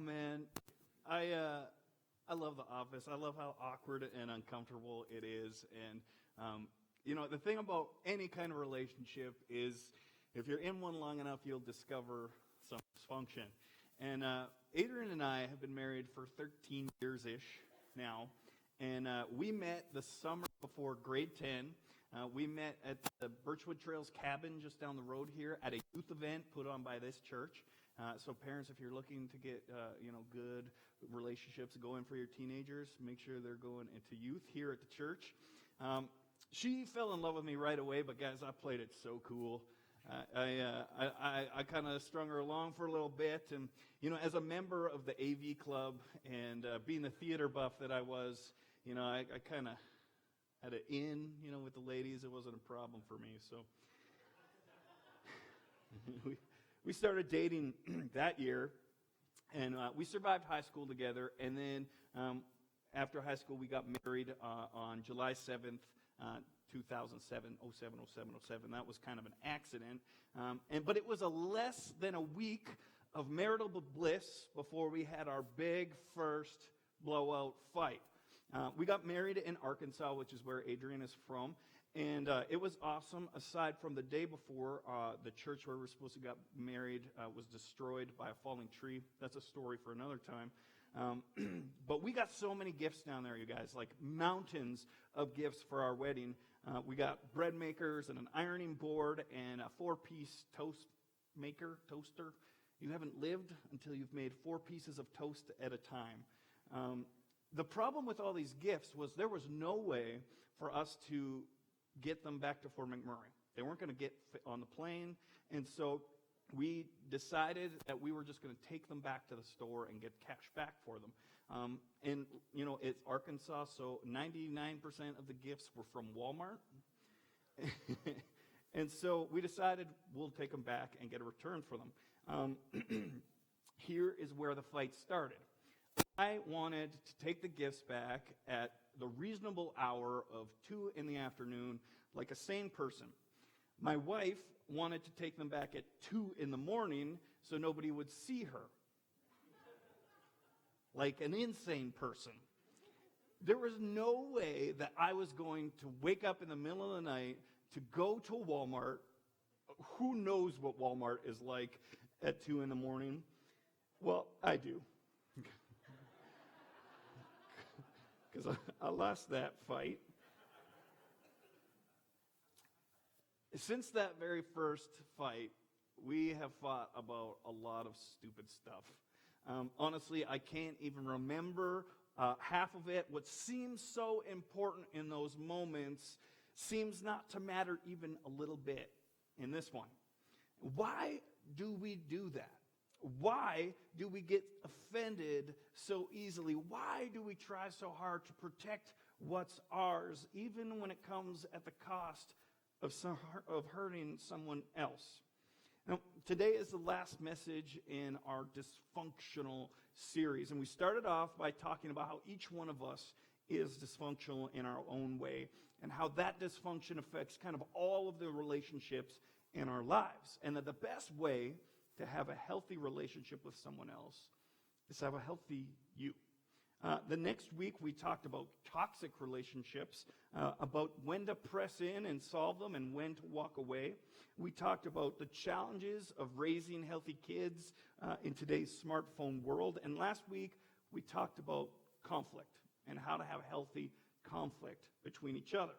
man, I love The Office. I love how awkward and uncomfortable it is. And the thing about any kind of relationship is, if you're in one long enough, you'll discover some dysfunction. And Adrian and I have been married for 13 years-ish now. And we met the summer before grade 10. We met at the Birchwood Trails cabin just down the road here at a youth event put on by this church. So parents, if you're looking to get good relationships going for your teenagers, make sure they're going into youth here at the church. She fell in love with me right away, but guys, I played it so cool. I kind of strung her along for a little bit, and as a member of the AV club and being the theater buff that I was, I kind of had an in, with the ladies. It wasn't a problem for me, so we started dating that year, and we survived high school together, and then after high school we got married on July 7th, 2007, 07. That was kind of an accident, but it was a less than a week of marital bliss before we had our big first blowout fight. We got married in Arkansas, which is where Adrian is from, and it was awesome. Aside from the day before, the church where we were supposed to get married was destroyed by a falling tree. That's a story for another time. But we got so many gifts down there, you guys, like mountains of gifts for our wedding. We got bread makers and an ironing board and a 4-piece toaster. You haven't lived until you've made 4 pieces of toast at a time. The problem with all these gifts was there was no way for us to get them back to Fort McMurray. They weren't going to get on the plane, and so we decided that we were just going to take them back to the store and get cash back for them. And it's Arkansas, so 99% of the gifts were from Walmart. And so we decided we'll take them back and get a return for them. Here is where the fight started. I wanted to take the gifts back at the reasonable hour of 2 in the afternoon, like a sane person. My wife wanted to take them back at 2 in the morning so nobody would see her, like an insane person. There was no way that I was going to wake up in the middle of the night to go to Walmart. Who knows what Walmart is like at 2 in the morning? Well, I do. Because I lost that fight. Since that very first fight, we have fought about a lot of stupid stuff. Honestly, I can't even remember half of it. What seems so important in those moments seems not to matter even a little bit in this one. Why do we do that? Why do we get offended so easily? Why do we try so hard to protect what's ours, even when it comes at the cost of hurting someone else? Now, today is the last message in our Dysfunctional series, and we started off by talking about how each one of us is dysfunctional in our own way, and how that dysfunction affects kind of all of the relationships in our lives, and that the best way to have a healthy relationship with someone else is to have a healthy you. The next week, we talked about toxic relationships, about when to press in and solve them and when to walk away. We talked about the challenges of raising healthy kids in today's smartphone world. And last week, we talked about conflict and how to have healthy conflict between each other.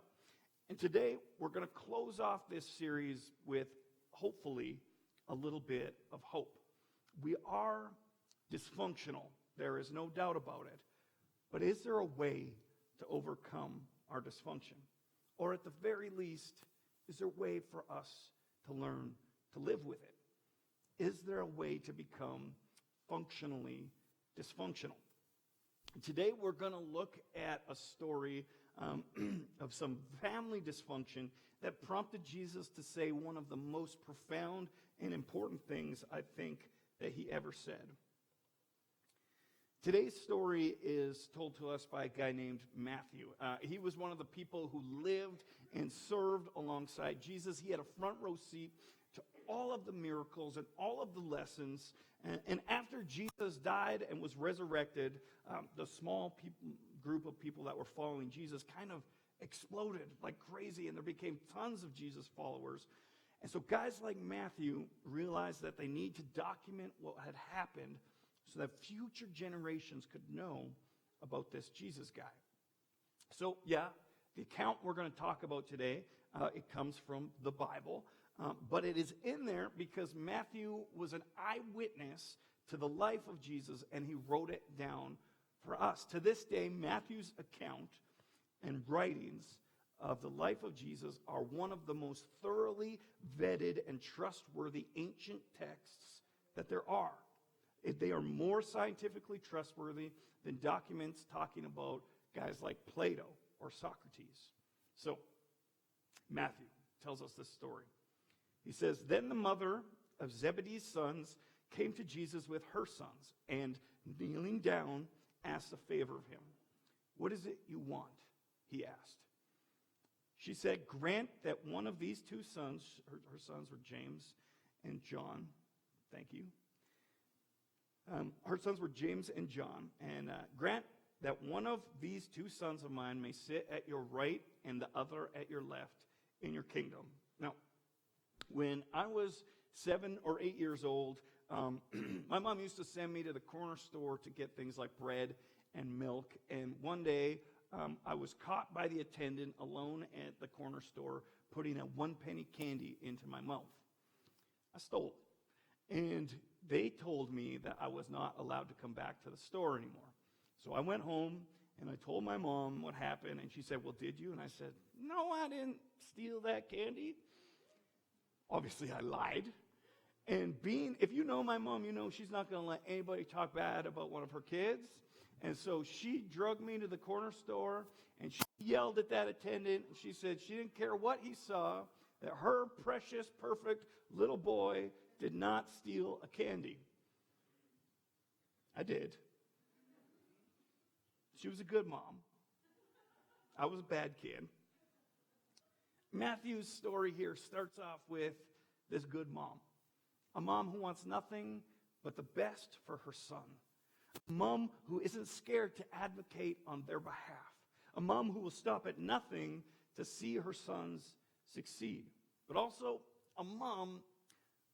And today, we're going to close off this series with, hopefully, a little bit of hope. We are dysfunctional. There is no doubt about it. But is there a way to overcome our dysfunction? Or at the very least, is there a way for us to learn to live with it? Is there a way to become functionally dysfunctional? Today we're going to look at a story of some family dysfunction that prompted Jesus to say one of the most profound and important things I think that he ever said. Today's story is told to us by a guy named Matthew. He was one of the people who lived and served alongside Jesus. He had a front row seat to all of the miracles and all of the lessons. And after Jesus died and was resurrected, the small group of people that were following Jesus kind of exploded like crazy, and there became tons of Jesus followers. And so guys like Matthew realized that they need to document what had happened so that future generations could know about this Jesus guy. So yeah, the account we're going to talk about today, it comes from the Bible, but it is in there because Matthew was an eyewitness to the life of Jesus, and he wrote it down for us. To this day, Matthew's account and writings of the life of Jesus are one of the most thoroughly vetted and trustworthy ancient texts that there are. They are more scientifically trustworthy than documents talking about guys like Plato or Socrates. So, Matthew tells us this story. He says, "Then the mother of Zebedee's sons came to Jesus with her sons, and kneeling down, asked a favor of him. 'What is it you want?' he asked. She said, 'Grant that one of these two sons,'" her sons were James and John. Thank you. Her sons were James and John. And "grant that one of these two sons of mine may sit at your right and the other at your left in your kingdom." Now, when I was 7 or 8 years old, my mom used to send me to the corner store to get things like bread and milk. And one day, I was caught by the attendant alone at the corner store putting a 1-penny candy into my mouth. I stole it. And they told me that I was not allowed to come back to the store anymore. So I went home and I told my mom what happened, and she said, "Well, did you?" And I said, "No, I didn't steal that candy." Obviously, I lied. And if you know my mom, you know she's not going to let anybody talk bad about one of her kids. And so she drugged me to the corner store, and she yelled at that attendant, and she said she didn't care what he saw, that her precious, perfect little boy did not steal a candy. I did. She was a good mom. I was a bad kid. Matthew's story here starts off with this good mom. A mom who wants nothing but the best for her son. A mom who isn't scared to advocate on their behalf. A mom who will stop at nothing to see her sons succeed. But also a mom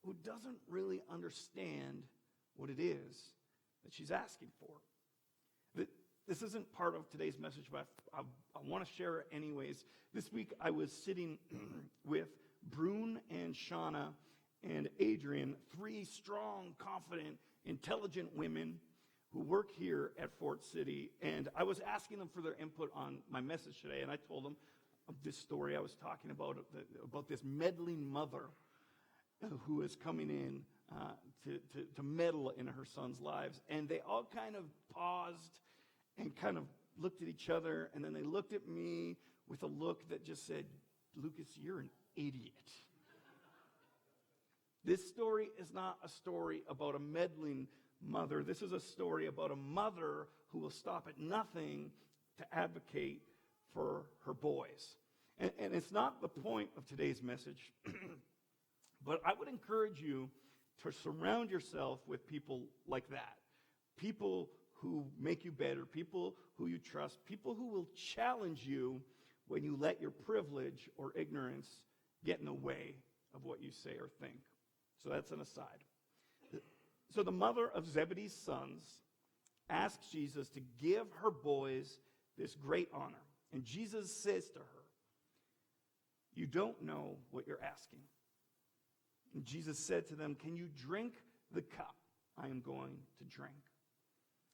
who doesn't really understand what it is that she's asking for. This isn't part of today's message, but I want to share it anyways. This week I was sitting with Brune and Shauna and Adrian, 3 strong, confident, intelligent women who work here at Fort City. And I was asking them for their input on my message today, and I told them of this story I was talking about this meddling mother who is coming in to meddle in her son's lives. And they all kind of paused and kind of looked at each other, and then they looked at me with a look that just said, "Lucas, you're an idiot." This story is not a story about a meddling mother. This is a story about a mother who will stop at nothing to advocate for her boys. And it's not the point of today's message, but I would encourage you to surround yourself with people like that. People who make you better, people who you trust, people who will challenge you when you let your privilege or ignorance get in the way of what you say or think. So that's an aside. So the mother of Zebedee's sons asks Jesus to give her boys this great honor. And Jesus says to her, "You don't know what you're asking." And Jesus said to them, "Can you drink the cup I am going to drink?"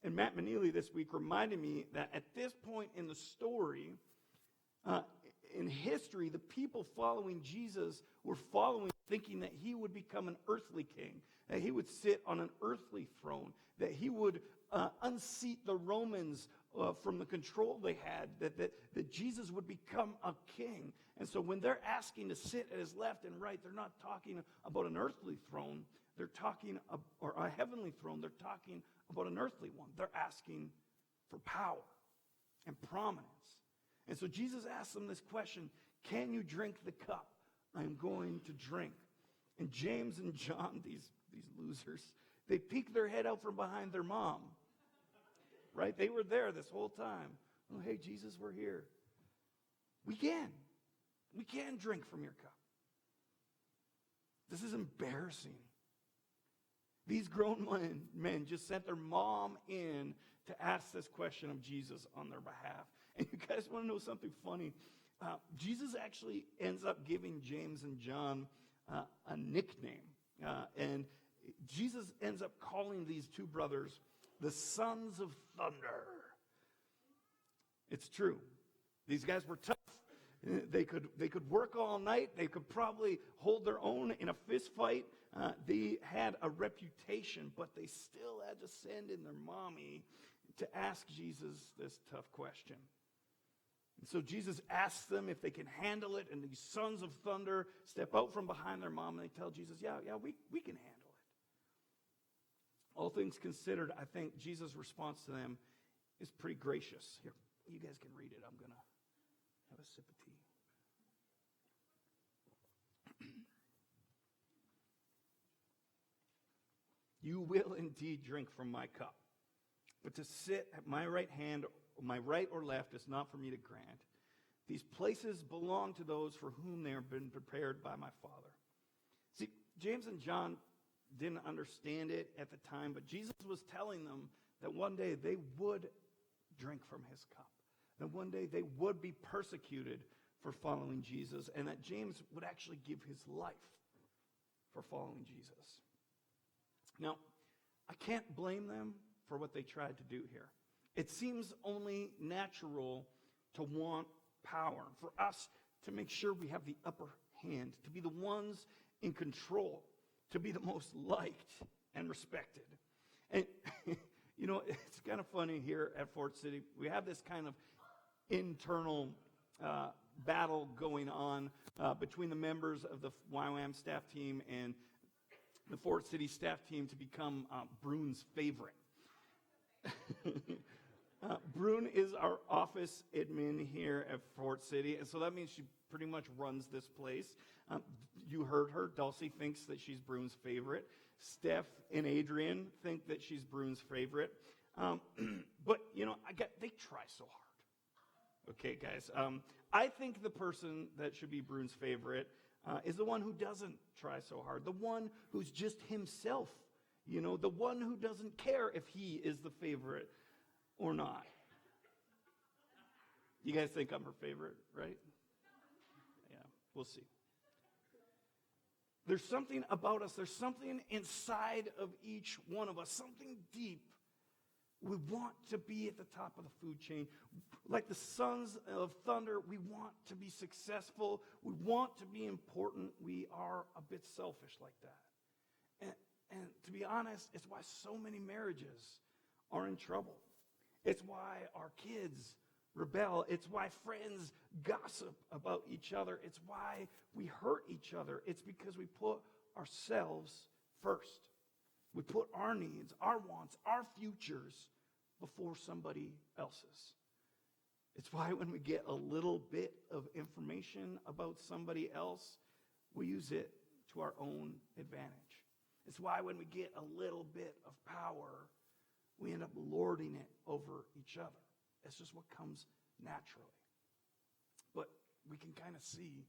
And Matt Manili this week reminded me that at this point in the story, in history, the people following Jesus were following, thinking that he would become an earthly king, that he would sit on an earthly throne, that he would unseat the Romans from the control they had, that Jesus would become a king. And so when they're asking to sit at his left and right, they're not talking about an earthly throne. They're talking, or a heavenly throne. They're talking about an earthly one. They're asking for power and prominence. And so Jesus asks them this question, "Can you drink the cup I am going to drink?" And James and John, these losers, they peek their head out from behind their mom. Right? They were there this whole time. Oh, hey, Jesus, we're here. We can. We can drink from your cup. This is embarrassing. These grown men just sent their mom in to ask this question of Jesus on their behalf. And you guys want to know something funny? Jesus actually ends up giving James and John a nickname. And Jesus ends up calling these two brothers the sons of thunder. It's true. These guys were tough. They could work all night. They could probably hold their own in a fist fight. They had a reputation, but they still had to send in their mommy to ask Jesus this tough question. And so Jesus asks them if they can handle it, and these sons of thunder step out from behind their mom, and they tell Jesus, yeah, we can handle it. All things considered, I think Jesus' response to them is pretty gracious. Here, you guys can read it. I'm going to have a sip of tea. You will indeed drink from my cup, but to sit at my right hand, my right or left, is not for me to grant. These places belong to those for whom they have been prepared by my Father. See, James and John didn't understand it at the time, but Jesus was telling them that one day they would drink from his cup, that one day they would be persecuted for following Jesus, and that James would actually give his life for following Jesus. Now, I can't blame them for what they tried to do here. It seems only natural to want power, for us to make sure we have the upper hand, to be the ones in control, to be the most liked and respected. And, you know, it's kind of funny here at Fort City. We have this kind of internal battle going on between the members of the YWAM staff team and the Fort City staff team to become Brune's favorite. Brune is our office admin here at Fort City, and so that means she pretty much runs this place. You heard her. Dulcie thinks that she's Brune's favorite. Steph and Adrian think that she's Brune's favorite. But, you know, they try so hard. Okay, guys. I think the person that should be Brune's favorite is the one who doesn't try so hard, the one who's just himself, you know, the one who doesn't care if he is the favorite or not. You guys think I'm her favorite, right? Yeah, we'll see. There's something about us, there's something inside of each one of us, something deep. We want to be at the top of the food chain. Like the sons of thunder, we want to be successful. We want to be important. We are a bit selfish like that. And to be honest, it's why so many marriages are in trouble. It's why our kids rebel. It's why friends gossip about each other. It's why we hurt each other. It's because we put ourselves first. We put our needs, our wants, our futures before somebody else's. It's why when we get a little bit of information about somebody else, we use it to our own advantage. It's why when we get a little bit of power, we end up lording it over each other. It's just what comes naturally. But we can kind of see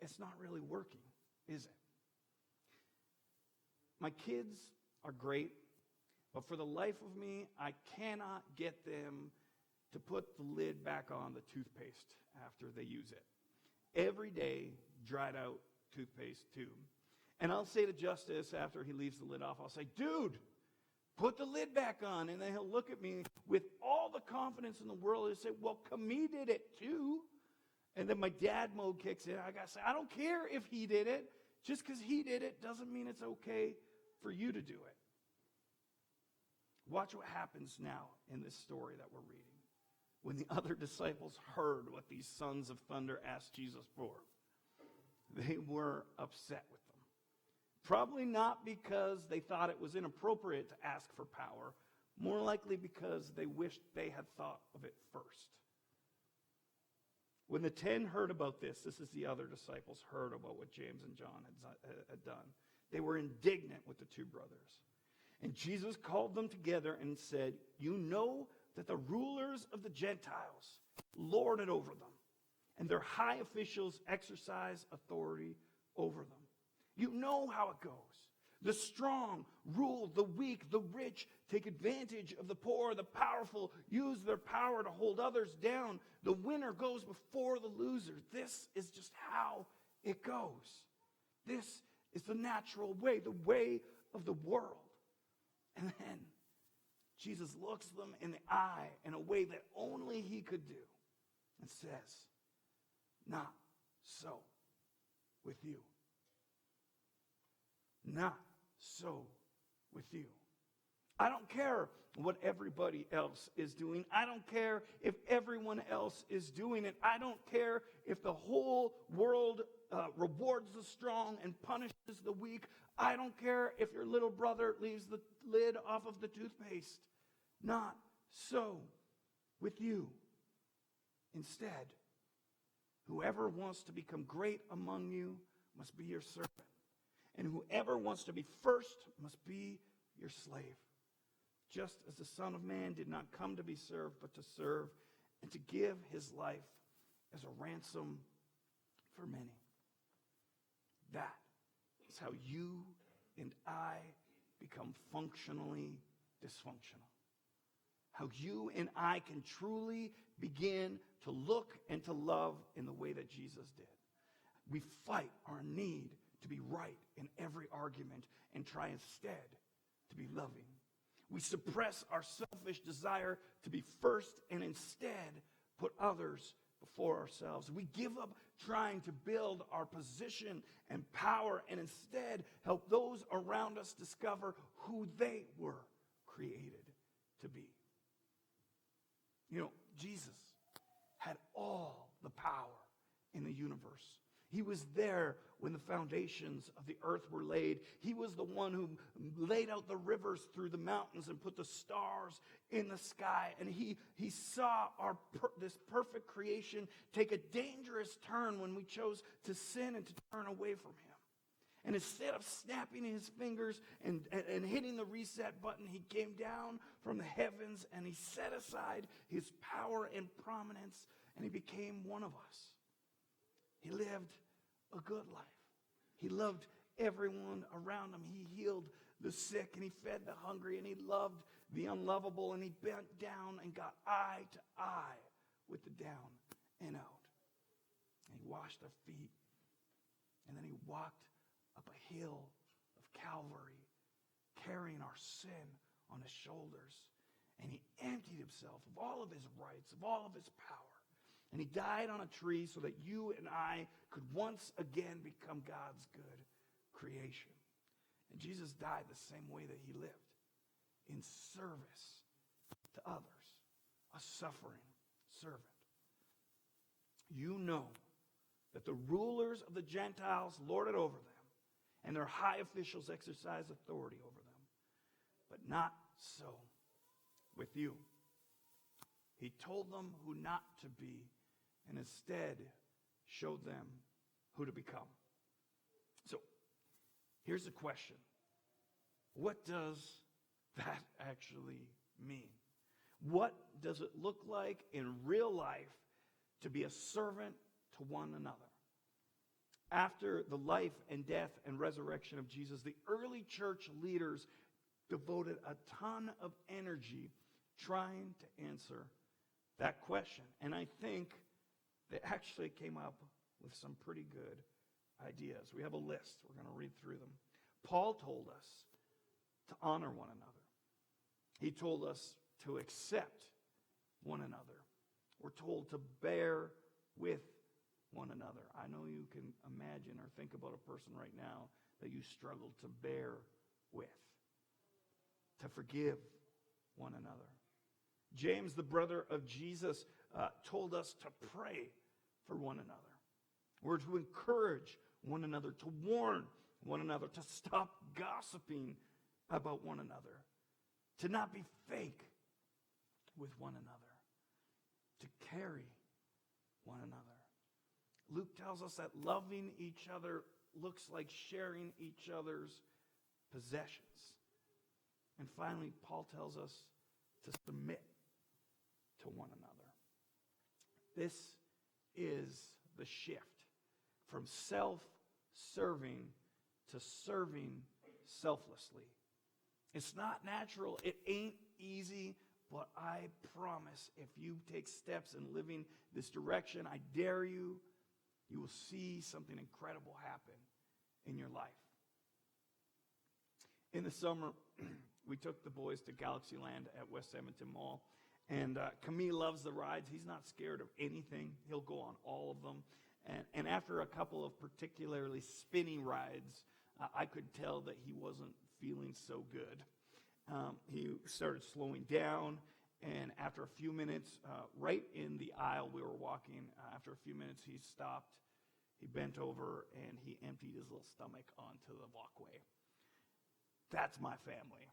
it's not really working, is it? My kids are great, but for the life of me, I cannot get them to put the lid back on the toothpaste after they use it. Every day, dried out toothpaste tube. And I'll say to Justice after he leaves the lid off, I'll say, dude, put the lid back on. And then he'll look at me with all the confidence in the world and say, well, Camille did it too. And then my dad mode kicks in. I got to say, I don't care if he did it. Just because he did it doesn't mean it's okay for you to do it. Watch what happens now in this story that we're reading. When the other disciples heard what these sons of thunder asked Jesus for, they were upset with them. Probably not because they thought it was inappropriate to ask for power, more likely because they wished they had thought of it first. When the 10 heard about this is the other disciples heard about what James and John had done. They were indignant with the two brothers. And Jesus called them together and said, you know that the rulers of the Gentiles lord it over them, and their high officials exercise authority over them. You know how it goes. The strong rule the weak, the rich take advantage of the poor, the powerful use their power to hold others down. The winner goes before the loser. This is just how it goes. This is the natural way, the way of the world. And then Jesus looks them in the eye in a way that only he could do and says, not so with you. Not so with you. I don't care what everybody else is doing. I don't care if everyone else is doing it. I don't care if the whole world rewards the strong and punishes the weak. I don't care if your little brother leaves the lid off of the toothpaste. Not so with you. Instead, whoever wants to become great among you must be your servant. And whoever wants to be first must be your slave. Just as the Son of Man did not come to be served, but to serve and to give his life as a ransom for many. That is how you and I become functionally dysfunctional. How you and I can truly begin to look and to love in the way that Jesus did. We fight our need to be right in every argument and try instead to be loving. We suppress our selfish desire to be first and instead put others before ourselves. We give up trying to build our position and power and instead help those around us discover who they were created to be. You know, Jesus had all the power in the universe. He was there when the foundations of the earth were laid. He was the one who laid out the rivers through the mountains and put the stars in the sky. And he saw this perfect creation take a dangerous turn when we chose to sin and to turn away from him. And instead of snapping his fingers and hitting the reset button, he came down from the heavens and he set aside his power and prominence and he became one of us. He lived a good life. He loved everyone around him. He healed the sick and he fed the hungry and he loved the unlovable and he bent down and got eye to eye with the down and out. And he washed their feet and then he walked up a hill of Calvary carrying our sin on his shoulders. And he emptied himself of all of his rights, of all of his power. And he died on a tree so that you and I could once again become God's good creation. And Jesus died the same way that he lived, in service to others, a suffering servant. You know that the rulers of the Gentiles lord it over them, and their high officials exercise authority over them. But not so with you. He told them who not to be, and instead showed them who to become. So, here's the question. What does that actually mean? What does it look like in real life to be a servant to one another? After the life and death and resurrection of Jesus, the early church leaders devoted a ton of energy trying to answer that question. And I think they actually came up with some pretty good ideas. We have a list. We're going to read through them. Paul told us to honor one another. He told us to accept one another. We're told to bear with one another. I know you can imagine or think about a person right now that you struggle to bear with. To forgive one another. James, the brother of Jesus, told us to pray for one another. We're to encourage one another, to warn one another, to stop gossiping about one another, to not be fake with one another, to carry one another. Luke tells us that loving each other looks like sharing each other's possessions. And finally, Paul tells us to submit to one another. This is the shift from self-serving to serving selflessly. It's not natural. It ain't easy, but I promise if you take steps in living this direction, I dare you, you will see something incredible happen in your life. In the summer, we took the boys to Galaxyland at West Edmonton Mall. And Camille loves the rides. He's not scared of anything. He'll go on all of them. And after a couple of particularly spinny rides, I could tell that he wasn't feeling so good. He started slowing down. And after a few minutes, right in the aisle we were walking, after a few minutes he stopped. He bent over and he emptied his little stomach onto the walkway. That's my family.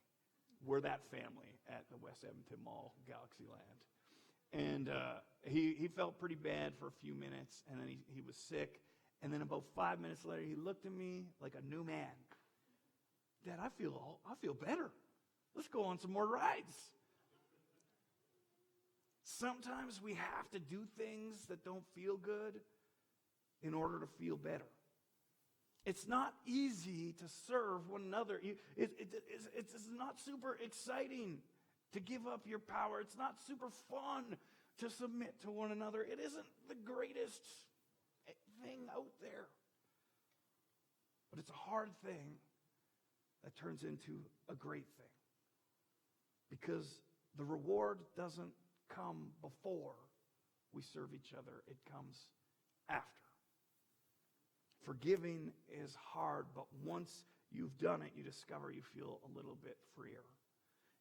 We're that family at the West Edmonton Mall, Galaxyland. And he felt pretty bad for a few minutes, and then he was sick. And then about 5 minutes later, he looked at me like a new man. Dad, I feel better. Let's go on some more rides. Sometimes we have to do things that don't feel good in order to feel better. It's not easy to serve one another. It's not super exciting to give up your power. It's not super fun to submit to one another. It isn't the greatest thing out there. But it's a hard thing that turns into a great thing. Because the reward doesn't come before we serve each other. It comes after. Forgiving is hard, but once you've done it, you discover you feel a little bit freer.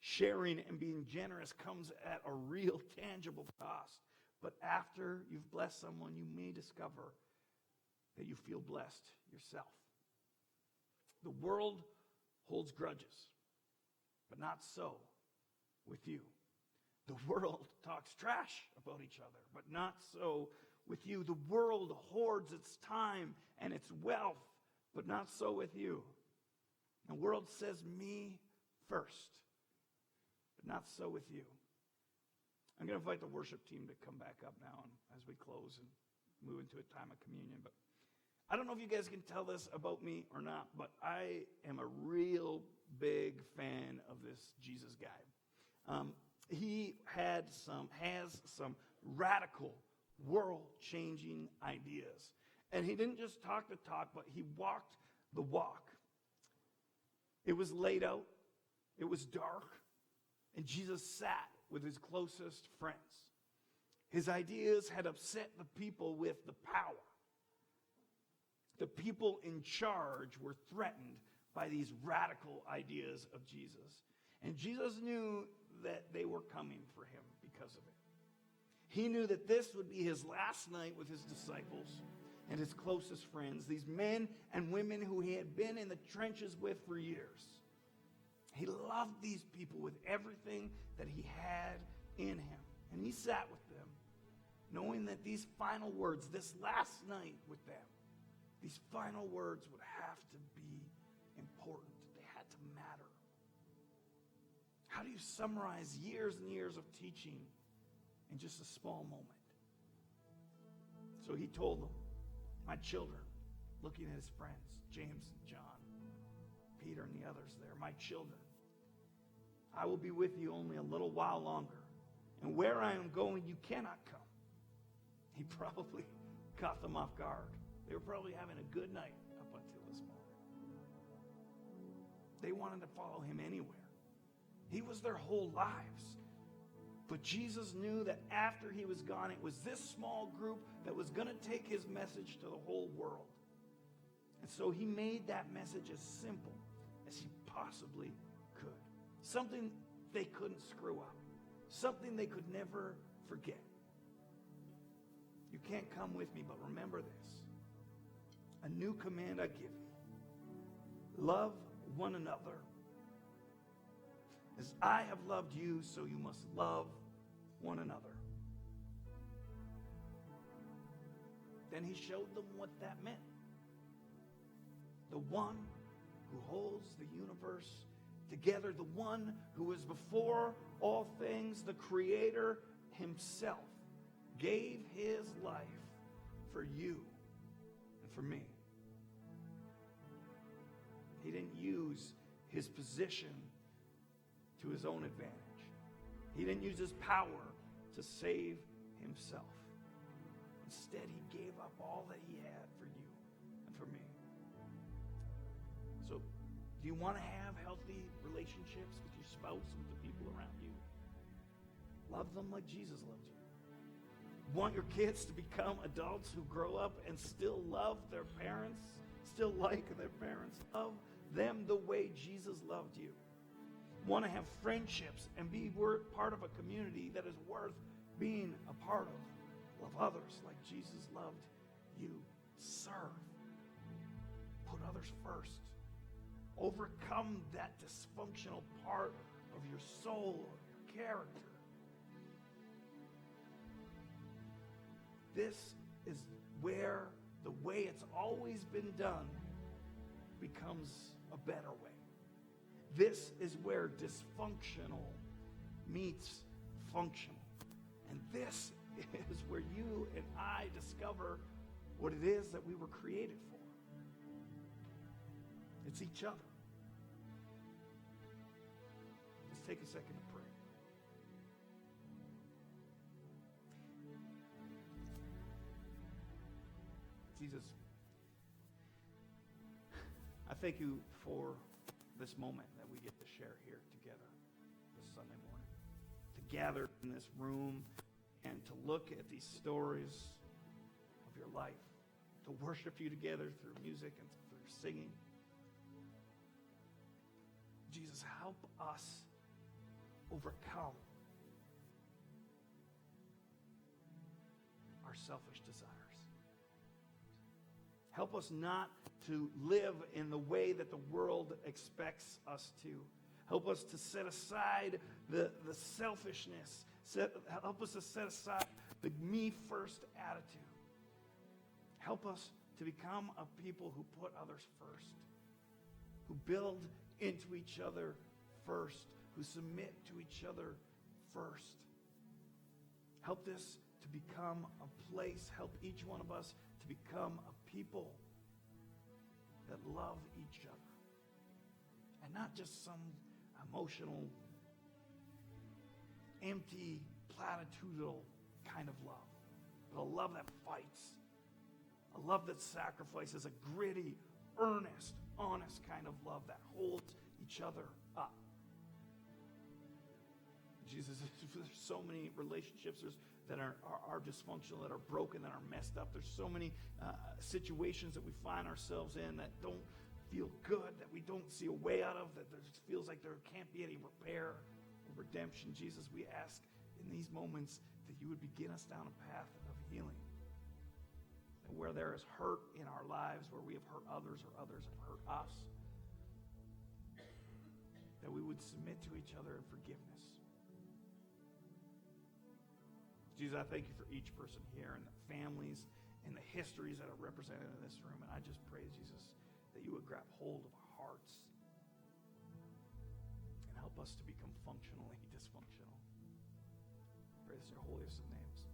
Sharing and being generous comes at a real tangible cost. But after you've blessed someone, you may discover that you feel blessed yourself. The world holds grudges, but not so with you. The world talks trash about each other, but not so with you. The world hoards its time and its wealth, but not so with you. The world says me first, but not so with you. I'm going to invite the worship team to come back up now as we close and move into a time of communion. But I don't know if you guys can tell this about me or not, but I am a real big fan of this Jesus guy. He has some radical, world-changing ideas. And he didn't just talk the talk, but he walked the walk. It was laid out. It was dark. And Jesus sat with his closest friends. His ideas had upset the people with the power. The people in charge were threatened by these radical ideas of Jesus. And Jesus knew that they were coming for him because of it. He knew that this would be his last night with his disciples and his closest friends, these men and women who he had been in the trenches with for years. He loved these people with everything that he had in him. And he sat with them, knowing that these final words, this last night with them, these final words would have to be important. They had to matter. How do you summarize years and years of teaching in just a small moment? So he told them, my children, looking at his friends, James and John, Peter and the others there, my children, I will be with you only a little while longer. And where I am going, you cannot come. He probably caught them off guard. They were probably having a good night up until this moment. They wanted to follow him anywhere. He was their whole lives. But Jesus knew that after he was gone, it was this small group that was going to take his message to the whole world. And so he made that message as simple as he possibly could. Something they couldn't screw up. Something they could never forget. You can't come with me, but remember this. A new command I give you. Love one another. As I have loved you, so you must love one another. Then he showed them what that meant. The one who holds the universe together, the one who is before all things, the Creator himself, gave his life for you and for me. He didn't use his position to his own advantage. He didn't use his power to save himself. Instead, he gave up all that he had for you and for me. So, do you want to have healthy relationships with your spouse and with the people around you? Love them like Jesus loved you. Want your kids to become adults who grow up and still love their parents, still like their parents, love them the way Jesus loved you. Want to have friendships and be part of a community that is worth being a part of. Love others like Jesus loved you. Serve. Put others first. Overcome that dysfunctional part of your soul or your character. This is where the way it's always been done becomes a better way. This is where dysfunctional meets functional. And this is where you and I discover what it is that we were created for. It's each other. Let's take a second to pray. Jesus, I thank you for this moment that we get to share here together this Sunday morning. To gather in this room and to look at these stories of your life. To worship you together through music and through singing. Jesus, help us overcome our selfish desires. Help us not to live in the way that the world expects us to. Help us to set aside the selfishness. Help us to set aside the me-first attitude. Help us to become a people who put others first, who build into each other first, who submit to each other first. Help this to become a place, help each one of us to become a people that love each other. And not just some emotional, empty, platitudinal kind of love, but a love that fights, a love that sacrifices, a gritty, earnest, honest kind of love that holds each other up. Jesus, there's so many relationships that are dysfunctional, that are broken, that are messed up. There's so many situations that we find ourselves in that don't feel good, that we don't see a way out of, that there just feels like there can't be any repair or redemption. Jesus, we ask in these moments that you would begin us down a path of healing. And where there is hurt in our lives, where we have hurt others or others have hurt us, that we would submit to each other in forgiveness. Jesus, I thank you for each person here and the families and the histories that are represented in this room. And I just pray, Jesus, that you would grab hold of our hearts and help us to become functionally dysfunctional. I pray this in your holiest of names.